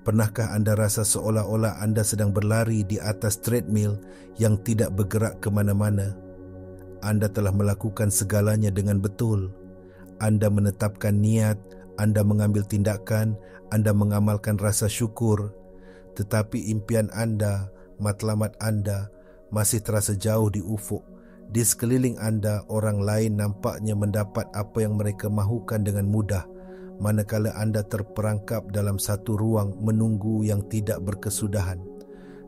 Pernahkah anda rasa seolah-olah anda sedang berlari di atas treadmill yang tidak bergerak ke mana-mana? Anda telah melakukan segalanya dengan betul. Anda menetapkan niat, anda mengambil tindakan, anda mengamalkan rasa syukur. Tetapi impian anda, matlamat anda masih terasa jauh di ufuk. Di sekeliling anda, orang lain nampaknya mendapat apa yang mereka mahukan dengan mudah, manakala anda terperangkap dalam satu ruang menunggu yang tidak berkesudahan.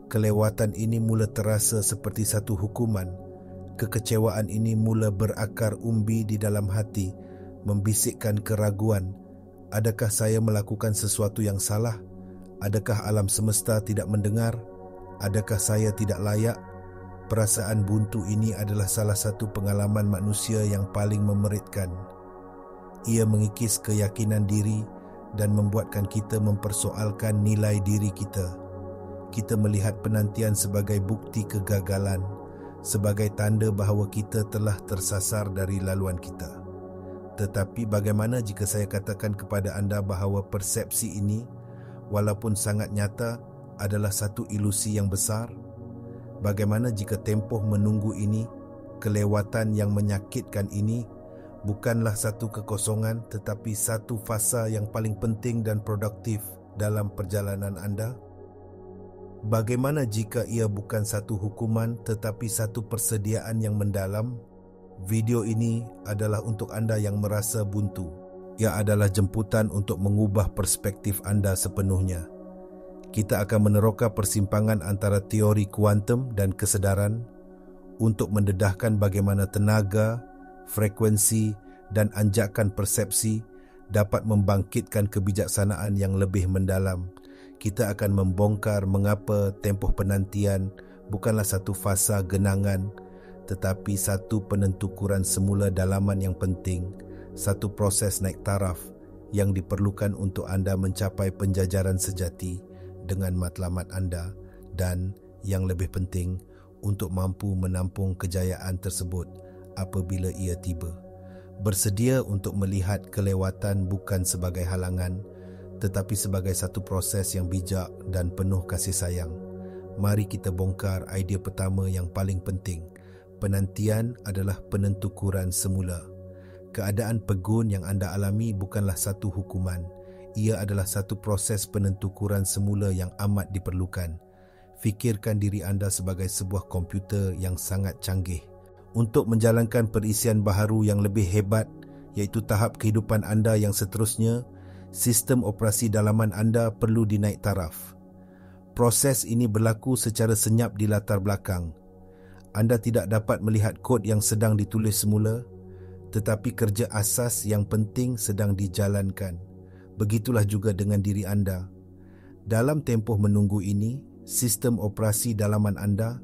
Kelewatan ini mula terasa seperti satu hukuman. Kekecewaan ini mula berakar umbi di dalam hati, membisikkan keraguan. Adakah saya melakukan sesuatu yang salah? Adakah alam semesta tidak mendengar? Adakah saya tidak layak? Perasaan buntu ini adalah salah satu pengalaman manusia yang paling memeritkan. Ia mengikis keyakinan diri dan membuatkan kita mempersoalkan nilai diri kita. Kita melihat penantian sebagai bukti kegagalan, sebagai tanda bahawa kita telah tersasar dari laluan kita. Tetapi bagaimana jika saya katakan kepada anda bahawa persepsi ini, walaupun sangat nyata, adalah satu ilusi yang besar? Bagaimana jika tempoh menunggu ini, kelewatan yang menyakitkan ini, bukanlah satu kekosongan tetapi satu fasa yang paling penting dan produktif dalam perjalanan anda? Bagaimana jika ia bukan satu hukuman tetapi satu persediaan yang mendalam? Video ini adalah untuk anda yang merasa buntu. Ia adalah jemputan untuk mengubah perspektif anda sepenuhnya. Kita akan meneroka persimpangan antara teori kuantum dan kesedaran untuk mendedahkan bagaimana tenaga, frekuensi dan anjakan persepsi dapat membangkitkan kebijaksanaan yang lebih mendalam. Kita akan membongkar mengapa tempoh penantian bukanlah satu fasa genangan, tetapi satu penentukuran semula dalaman yang penting, satu proses naik taraf yang diperlukan untuk anda mencapai penjajaran sejati dengan matlamat anda dan, yang lebih penting, untuk mampu menampung kejayaan tersebut apabila ia tiba. Bersedia untuk melihat kelewatan bukan sebagai halangan, tetapi sebagai satu proses yang bijak dan penuh kasih sayang. Mari kita bongkar idea pertama yang paling penting. Penantian adalah penentukuran semula. Keadaan pegun yang anda alami bukanlah satu hukuman. Ia adalah satu proses penentukuran semula yang amat diperlukan. Fikirkan diri anda sebagai sebuah komputer yang sangat canggih. Untuk menjalankan perisian baharu yang lebih hebat, iaitu tahap kehidupan anda yang seterusnya, sistem operasi dalaman anda perlu dinaik taraf. Proses ini berlaku secara senyap di latar belakang. Anda tidak dapat melihat kod yang sedang ditulis semula, tetapi kerja asas yang penting sedang dijalankan. Begitulah juga dengan diri anda. Dalam tempoh menunggu ini, sistem operasi dalaman anda,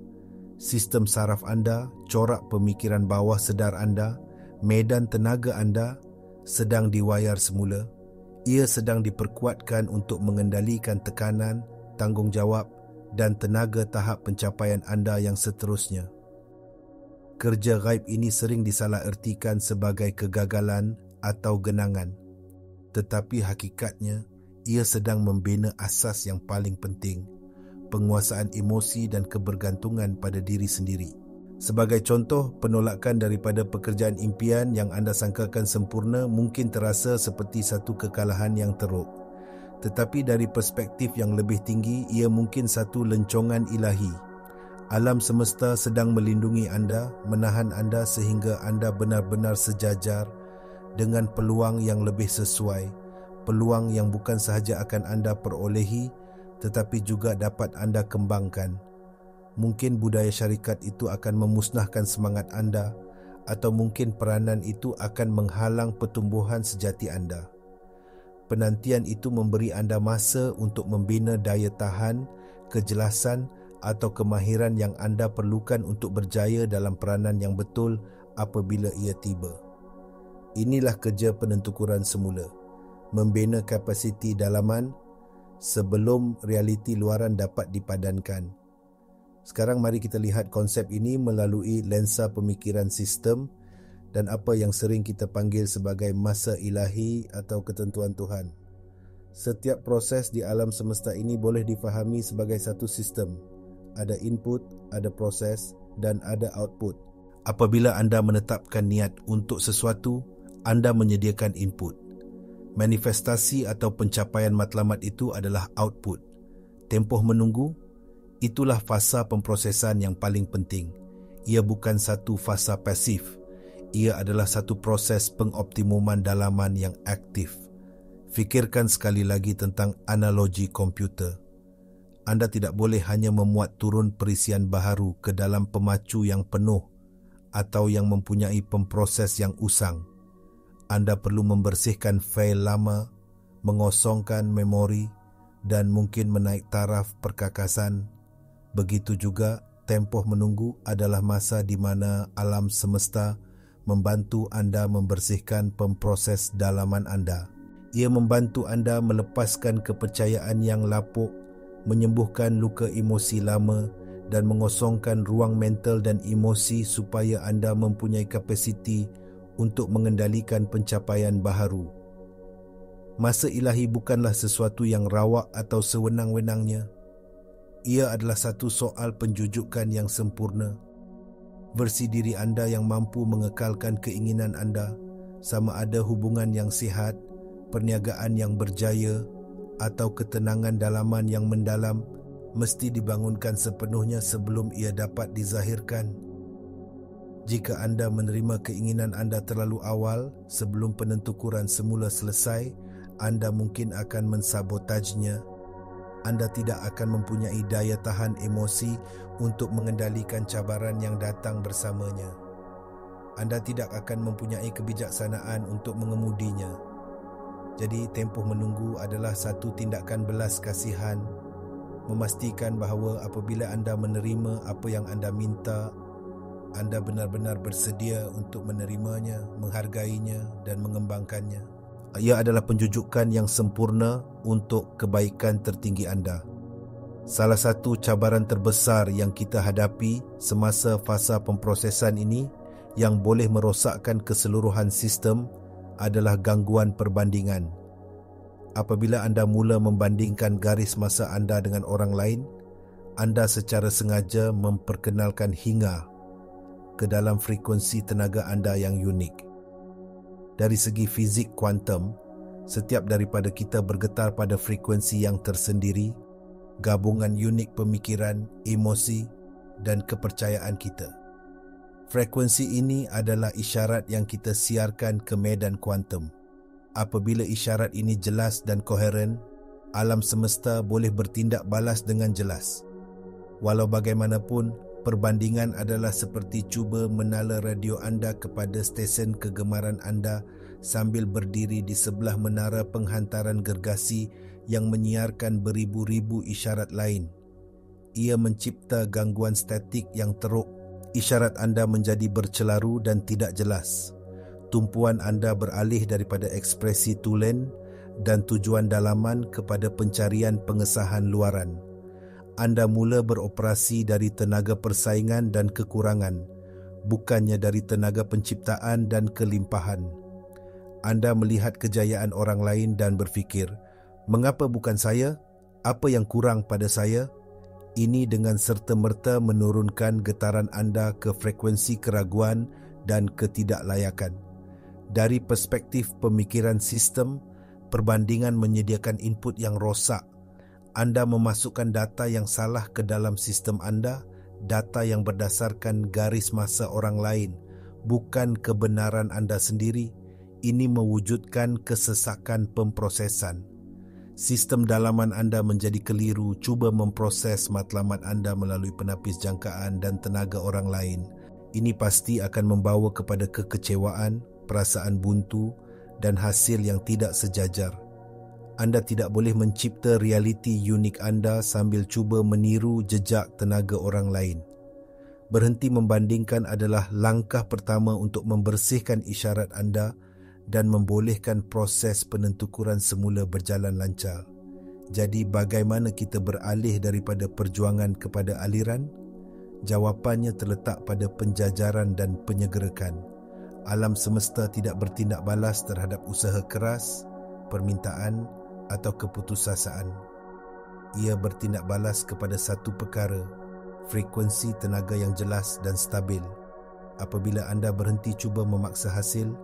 sistem saraf anda, corak pemikiran bawah sedar anda, medan tenaga anda sedang diwayar semula. Ia sedang diperkuatkan untuk mengendalikan tekanan, tanggungjawab dan tenaga tahap pencapaian anda yang seterusnya. Kerja gaib ini sering disalahertikan sebagai kegagalan atau genangan. Tetapi hakikatnya, ia sedang membina asas yang paling penting, penguasaan emosi dan kebergantungan pada diri sendiri. Sebagai contoh, penolakan daripada pekerjaan impian yang anda sangkakan sempurna mungkin terasa seperti satu kekalahan yang teruk. Tetapi dari perspektif yang lebih tinggi, ia mungkin satu lencongan ilahi. Alam semesta sedang melindungi anda, menahan anda sehingga anda benar-benar sejajar dengan peluang yang lebih sesuai, peluang yang bukan sahaja akan anda perolehi tetapi juga dapat anda kembangkan. Mungkin budaya syarikat itu akan memusnahkan semangat anda, atau mungkin peranan itu akan menghalang pertumbuhan sejati anda. Penantian itu memberi anda masa untuk membina daya tahan, kejelasan atau kemahiran yang anda perlukan untuk berjaya dalam peranan yang betul apabila ia tiba. Inilah kerja penentukuran semula, membina kapasiti dalaman sebelum realiti luaran dapat dipadankan. Sekarang mari kita lihat konsep ini melalui lensa pemikiran sistem dan apa yang sering kita panggil sebagai masa ilahi atau ketentuan Tuhan. Setiap proses di alam semesta ini boleh difahami sebagai satu sistem. Ada input, ada proses dan ada output. Apabila anda menetapkan niat untuk sesuatu, anda menyediakan input. Manifestasi atau pencapaian matlamat itu adalah output. Tempoh menunggu, itulah fasa pemprosesan yang paling penting. Ia bukan satu fasa pasif. Ia adalah satu proses pengoptimuman dalaman yang aktif. Fikirkan sekali lagi tentang analogi komputer. Anda tidak boleh hanya memuat turun perisian baharu ke dalam pemacu yang penuh atau yang mempunyai pemproses yang usang. Anda perlu membersihkan fail lama, mengosongkan memori dan mungkin menaik taraf perkakasan. Begitu juga, tempoh menunggu adalah masa di mana alam semesta membantu anda membersihkan pemproses dalaman anda. Ia membantu anda melepaskan kepercayaan yang lapuk, menyembuhkan luka emosi lama dan mengosongkan ruang mental dan emosi supaya anda mempunyai kapasiti untuk mengendalikan pencapaian baharu. Masa ilahi bukanlah sesuatu yang rawak atau sewenang-wenangnya. Ia adalah satu soal penjujukan yang sempurna. Versi diri anda yang mampu mengekalkan keinginan anda, sama ada hubungan yang sihat, perniagaan yang berjaya atau ketenangan dalaman yang mendalam, mesti dibangunkan sepenuhnya sebelum ia dapat dizahirkan. Jika anda menerima keinginan anda terlalu awal sebelum penentukuran semula selesai, anda mungkin akan mensabotajnya. Anda tidak akan mempunyai daya tahan emosi untuk mengendalikan cabaran yang datang bersamanya. Anda tidak akan mempunyai kebijaksanaan untuk mengemudinya. Jadi, tempoh menunggu adalah satu tindakan belas kasihan, memastikan bahawa apabila anda menerima apa yang anda minta, anda benar-benar bersedia untuk menerimanya, menghargainya dan mengembangkannya. Ia adalah penjujukan yang sempurna untuk kebaikan tertinggi anda. Salah satu cabaran terbesar yang kita hadapi semasa fasa pemprosesan ini yang boleh merosakkan keseluruhan sistem adalah gangguan perbandingan. Apabila anda mula membandingkan garis masa anda dengan orang lain, anda secara sengaja memperkenalkan hingar ke dalam frekuensi tenaga anda yang unik. Dari segi fizik kuantum, setiap daripada kita bergetar pada frekuensi yang tersendiri, gabungan unik pemikiran, emosi dan kepercayaan kita. Frekuensi ini adalah isyarat yang kita siarkan ke medan kuantum. Apabila isyarat ini jelas dan koheren, alam semesta boleh bertindak balas dengan jelas. Walau bagaimanapun, perbandingan adalah seperti cuba menala radio anda kepada stesen kegemaran anda sambil berdiri di sebelah menara penghantaran gergasi yang menyiarkan beribu-ribu isyarat lain. Ia mencipta gangguan statik yang teruk. Isyarat anda menjadi bercelaru dan tidak jelas. Tumpuan anda beralih daripada ekspresi tulen dan tujuan dalaman kepada pencarian pengesahan luaran. Anda mula beroperasi dari tenaga persaingan dan kekurangan, bukannya dari tenaga penciptaan dan kelimpahan. Anda melihat kejayaan orang lain dan berfikir, mengapa bukan saya? Apa yang kurang pada saya? Ini dengan serta-merta menurunkan getaran anda ke frekuensi keraguan dan ketidaklayakan. Dari perspektif pemikiran sistem, perbandingan menyediakan input yang rosak. Anda memasukkan data yang salah ke dalam sistem anda, data yang berdasarkan garis masa orang lain, bukan kebenaran anda sendiri. Ini mewujudkan kesesakan pemprosesan. Sistem dalaman anda menjadi keliru, cuba memproses matlamat anda melalui penapis jangkaan dan tenaga orang lain. Ini pasti akan membawa kepada kekecewaan, perasaan buntu dan hasil yang tidak sejajar. Anda tidak boleh mencipta realiti unik anda sambil cuba meniru jejak tenaga orang lain. Berhenti membandingkan adalah langkah pertama untuk membersihkan isyarat anda dan membolehkan proses penentukuran semula berjalan lancar. Jadi, bagaimana kita beralih daripada perjuangan kepada aliran? Jawapannya terletak pada penjajaran dan penyegerakan. Alam semesta tidak bertindak balas terhadap usaha keras, permintaan atau keputusasaan. Ia bertindak balas kepada satu perkara, frekuensi tenaga yang jelas dan stabil. Apabila anda berhenti cuba memaksa hasil,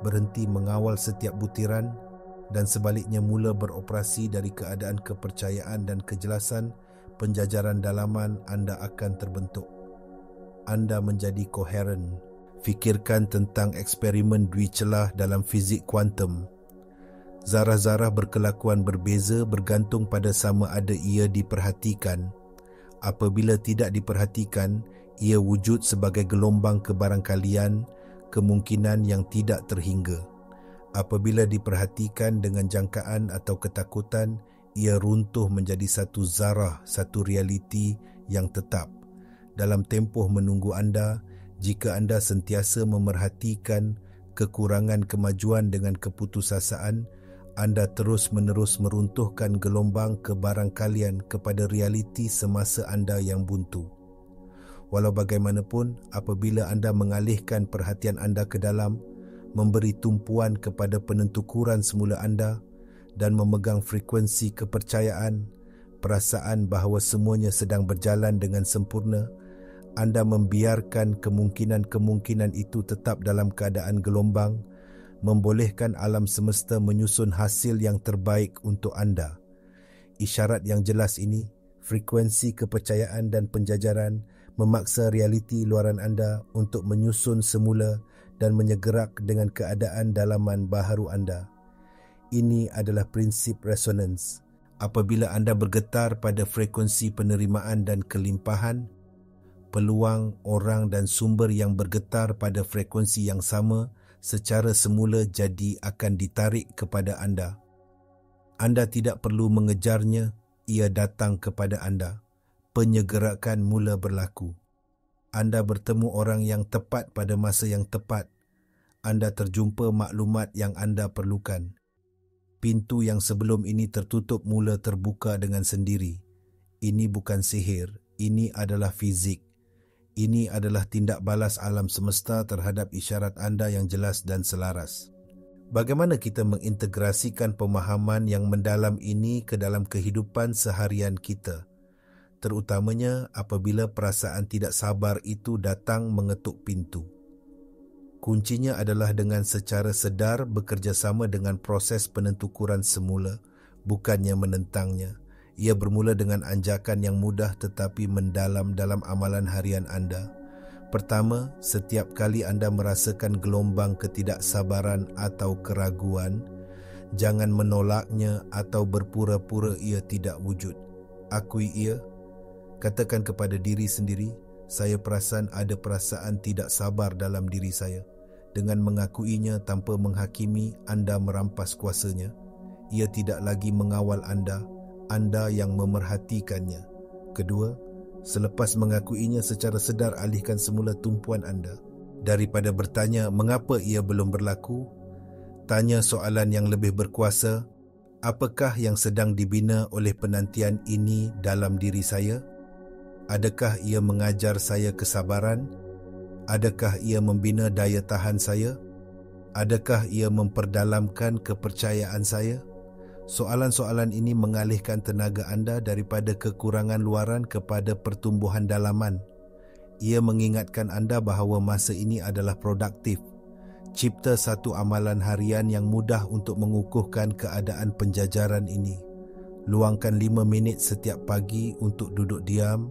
berhenti mengawal setiap butiran, dan sebaliknya mula beroperasi dari keadaan kepercayaan dan kejelasan, penjajaran dalaman anda akan terbentuk. Anda menjadi koheren. Fikirkan tentang eksperimen dwi celah dalam fizik kuantum. Zarah-zarah berkelakuan berbeza bergantung pada sama ada ia diperhatikan. Apabila tidak diperhatikan, ia wujud sebagai gelombang kebarangkalian, kemungkinan yang tidak terhingga. Apabila diperhatikan dengan jangkaan atau ketakutan, ia runtuh menjadi satu zarah, satu realiti yang tetap. Dalam tempoh menunggu anda, jika anda sentiasa memerhatikan kekurangan kemajuan dengan keputusasaan, anda terus-menerus meruntuhkan gelombang kebarangkalian kepada realiti semasa anda yang buntu. Walau bagaimanapun, apabila anda mengalihkan perhatian anda ke dalam, memberi tumpuan kepada penentukuran semula anda dan memegang frekuensi kepercayaan, perasaan bahawa semuanya sedang berjalan dengan sempurna, anda membiarkan kemungkinan-kemungkinan itu tetap dalam keadaan gelombang, membolehkan alam semesta menyusun hasil yang terbaik untuk anda. Isyarat yang jelas ini, frekuensi kepercayaan dan penjajaran, memaksa realiti luaran anda untuk menyusun semula dan menyegerak dengan keadaan dalaman baharu anda. Ini adalah prinsip resonans. Apabila anda bergetar pada frekuensi penerimaan dan kelimpahan, peluang, orang dan sumber yang bergetar pada frekuensi yang sama secara semula jadi akan ditarik kepada anda. Anda tidak perlu mengejarnya, ia datang kepada anda. Penyegerakan mula berlaku. Anda bertemu orang yang tepat pada masa yang tepat. Anda terjumpa maklumat yang anda perlukan. Pintu yang sebelum ini tertutup mula terbuka dengan sendiri. Ini bukan sihir, ini adalah fizik. Ini adalah tindak balas alam semesta terhadap isyarat anda yang jelas dan selaras. Bagaimana kita mengintegrasikan pemahaman yang mendalam ini ke dalam kehidupan seharian kita? Terutamanya apabila perasaan tidak sabar itu datang mengetuk pintu. Kuncinya adalah dengan secara sedar bekerjasama dengan proses penentukuran semula, bukannya menentangnya. Ia bermula dengan anjakan yang mudah tetapi mendalam dalam amalan harian anda. Pertama, setiap kali anda merasakan gelombang ketidaksabaran atau keraguan, jangan menolaknya atau berpura-pura ia tidak wujud. Akui ia. Katakan kepada diri sendiri, saya perasan ada perasaan tidak sabar dalam diri saya. Dengan mengakuinya tanpa menghakimi, anda merampas kuasanya. Ia tidak lagi mengawal anda yang memerhatikannya. Kedua, selepas mengakuinya secara sedar, alihkan semula tumpuan anda. Daripada bertanya mengapa ia belum berlaku, tanya soalan yang lebih berkuasa, apakah yang sedang dibina oleh penantian ini dalam diri saya? Adakah ia mengajar saya kesabaran? Adakah ia membina daya tahan saya? Adakah ia memperdalamkan kepercayaan saya? Soalan-soalan ini mengalihkan tenaga anda daripada kekurangan luaran kepada pertumbuhan dalaman. Ia mengingatkan anda bahawa masa ini adalah produktif. Cipta satu amalan harian yang mudah untuk mengukuhkan keadaan penjajaran ini. Luangkan 5 minit setiap pagi untuk duduk diam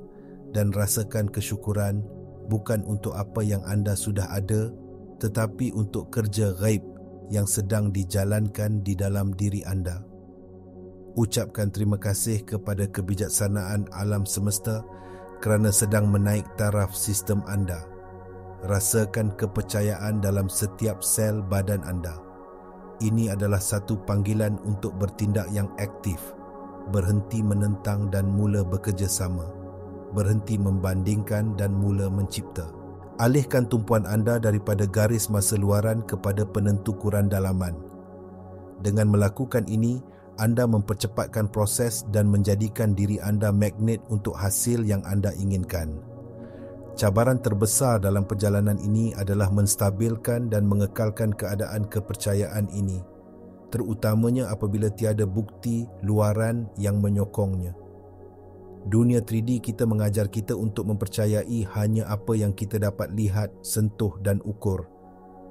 dan rasakan kesyukuran, bukan untuk apa yang anda sudah ada, tetapi untuk kerja ghaib yang sedang dijalankan di dalam diri anda. Ucapkan terima kasih kepada kebijaksanaan alam semesta kerana sedang menaik taraf sistem anda. Rasakan kepercayaan dalam setiap sel badan anda. Ini adalah satu panggilan untuk bertindak yang aktif, berhenti menentang dan mula bekerjasama, berhenti membandingkan dan mula mencipta. Alihkan tumpuan anda daripada garis masa luaran kepada penentukuran dalaman. Dengan melakukan ini, anda mempercepatkan proses dan menjadikan diri anda magnet untuk hasil yang anda inginkan. Cabaran terbesar dalam perjalanan ini adalah menstabilkan dan mengekalkan keadaan kepercayaan ini. terutamanya apabila tiada bukti luaran yang menyokongnya. Dunia 3D kita mengajar kita untuk mempercayai hanya apa yang kita dapat lihat, sentuh dan ukur.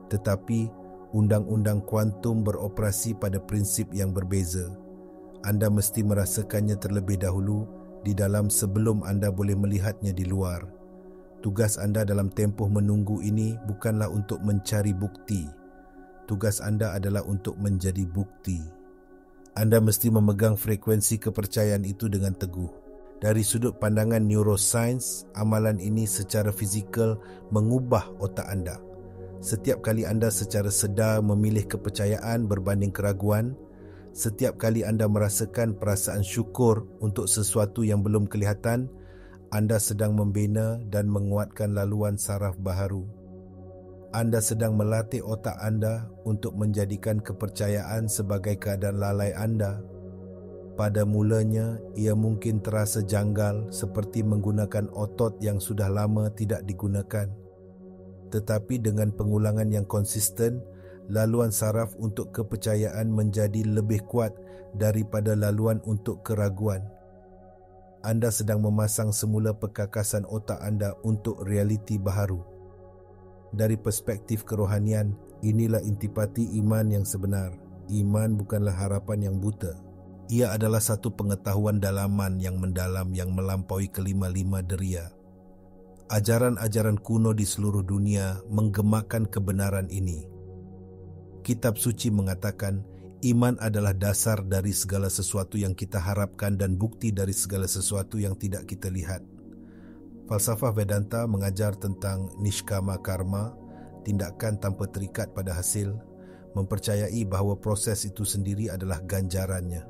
Tetapi undang-undang kuantum beroperasi pada prinsip yang berbeza. Anda mesti merasakannya terlebih dahulu di dalam sebelum anda boleh melihatnya di luar. Tugas anda dalam tempoh menunggu ini bukanlah untuk mencari bukti. Tugas anda adalah untuk menjadi bukti. Anda mesti memegang frekuensi kepercayaan itu dengan teguh. Dari sudut pandangan neuroscience, amalan ini secara fizikal mengubah otak anda. Setiap kali anda secara sedar memilih kepercayaan berbanding keraguan, setiap kali anda merasakan perasaan syukur untuk sesuatu yang belum kelihatan, anda sedang membina dan menguatkan laluan saraf baharu. Anda sedang melatih otak anda untuk menjadikan kepercayaan sebagai keadaan lalai anda. Pada mulanya, ia mungkin terasa janggal seperti menggunakan otot yang sudah lama tidak digunakan. Tetapi dengan pengulangan yang konsisten, laluan saraf untuk kepercayaan menjadi lebih kuat daripada laluan untuk keraguan. Anda sedang memasang semula perkakasan otak anda untuk realiti baharu. Dari perspektif kerohanian, inilah intipati iman yang sebenar. Iman bukanlah harapan yang buta. Ia adalah satu pengetahuan dalaman yang mendalam yang melampaui kelima-lima deria. Ajaran-ajaran kuno di seluruh dunia menggemakan kebenaran ini. Kitab suci mengatakan, iman adalah dasar dari segala sesuatu yang kita harapkan dan bukti dari segala sesuatu yang tidak kita lihat. Falsafah Vedanta mengajar tentang nishkama karma, tindakan tanpa terikat pada hasil, mempercayai bahawa proses itu sendiri adalah ganjarannya.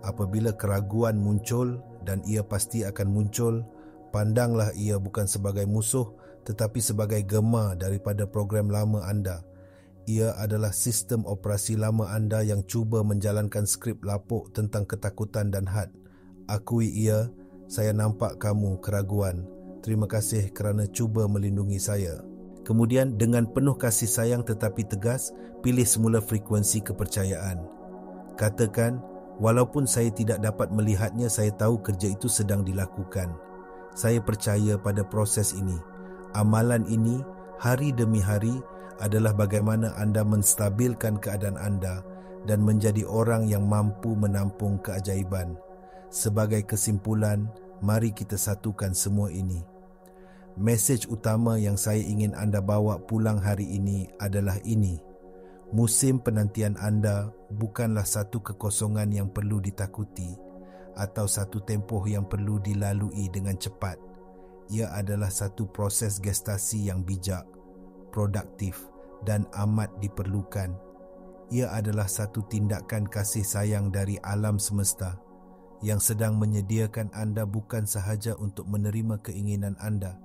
Apabila keraguan muncul dan ia pasti akan muncul, pandanglah ia bukan sebagai musuh tetapi sebagai gema daripada program lama anda. Ia adalah sistem operasi lama anda yang cuba menjalankan skrip lapuk tentang ketakutan dan had. Akui ia, saya nampak kamu keraguan. Terima kasih kerana cuba melindungi saya. Kemudian dengan penuh kasih sayang tetapi tegas, pilih semula frekuensi kepercayaan. Katakan, walaupun saya tidak dapat melihatnya, saya tahu kerja itu sedang dilakukan. Saya percaya pada proses ini. Amalan ini, hari demi hari, adalah bagaimana anda menstabilkan keadaan anda dan menjadi orang yang mampu menampung keajaiban. Sebagai kesimpulan, mari kita satukan semua ini. Mesej utama yang saya ingin anda bawa pulang hari ini adalah ini. Musim penantian anda bukanlah satu kekosongan yang perlu ditakuti atau satu tempoh yang perlu dilalui dengan cepat. Ia adalah satu proses gestasi yang bijak, produktif dan amat diperlukan. Ia adalah satu tindakan kasih sayang dari alam semesta yang sedang menyediakan anda bukan sahaja untuk menerima keinginan anda,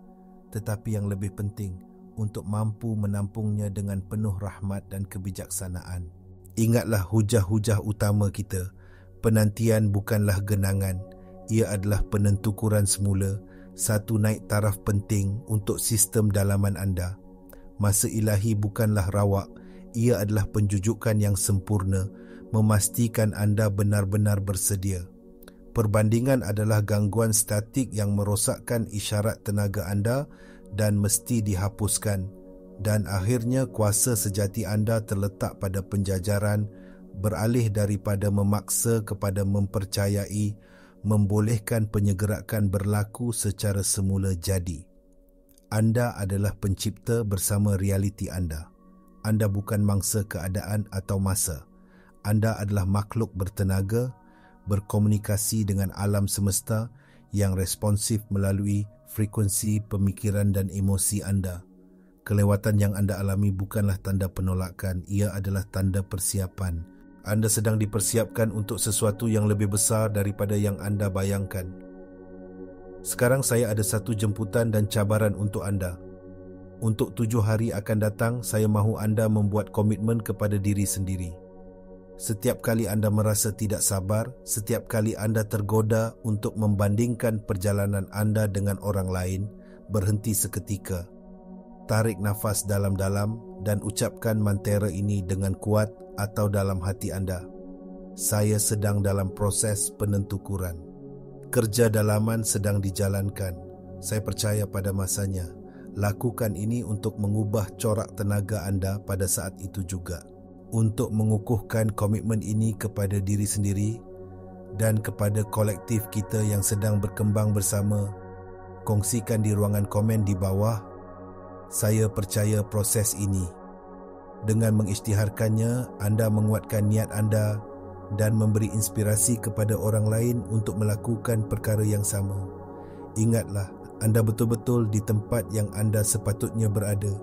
tetapi yang lebih penting, untuk mampu menampungnya dengan penuh rahmat dan kebijaksanaan. Ingatlah hujah-hujah utama kita. Penantian bukanlah genangan. Ia adalah penentukuran semula, satu naik taraf penting untuk sistem dalaman anda. Masa ilahi bukanlah rawak. Ia adalah penjujukan yang sempurna, memastikan anda benar-benar bersedia. Perbandingan adalah gangguan statik yang merosakkan isyarat tenaga anda dan mesti dihapuskan. Dan akhirnya kuasa sejati anda terletak pada penjajaran, beralih daripada memaksa kepada mempercayai, membolehkan penyegerakan berlaku secara semula jadi. Anda adalah pencipta bersama realiti anda. Anda bukan mangsa keadaan atau masa. Anda adalah makhluk bertenaga, berkomunikasi dengan alam semesta yang responsif melalui frekuensi pemikiran dan emosi anda. Kelewatan yang anda alami bukanlah tanda penolakan, ia adalah tanda persiapan. Anda sedang dipersiapkan untuk sesuatu yang lebih besar daripada yang anda bayangkan. Sekarang saya ada satu jemputan dan cabaran untuk anda. Untuk 7 hari akan datang, saya mahu anda membuat komitmen kepada diri sendiri. Setiap kali anda merasa tidak sabar, setiap kali anda tergoda untuk membandingkan perjalanan anda dengan orang lain, berhenti seketika. Tarik nafas dalam-dalam dan ucapkan mantra ini dengan kuat atau dalam hati anda. Saya sedang dalam proses penentukuran. Kerja dalaman sedang dijalankan. Saya percaya pada masanya. Lakukan ini untuk mengubah corak tenaga anda pada saat itu juga. Untuk mengukuhkan komitmen ini kepada diri sendiri dan kepada kolektif kita yang sedang berkembang bersama, kongsikan di ruangan komen di bawah. Saya percaya proses ini. Dengan mengisytiharkannya, anda menguatkan niat anda dan memberi inspirasi kepada orang lain untuk melakukan perkara yang sama. Ingatlah, anda betul-betul di tempat yang anda sepatutnya berada.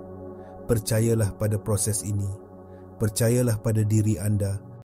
Percayalah pada proses ini. Percayalah pada diri anda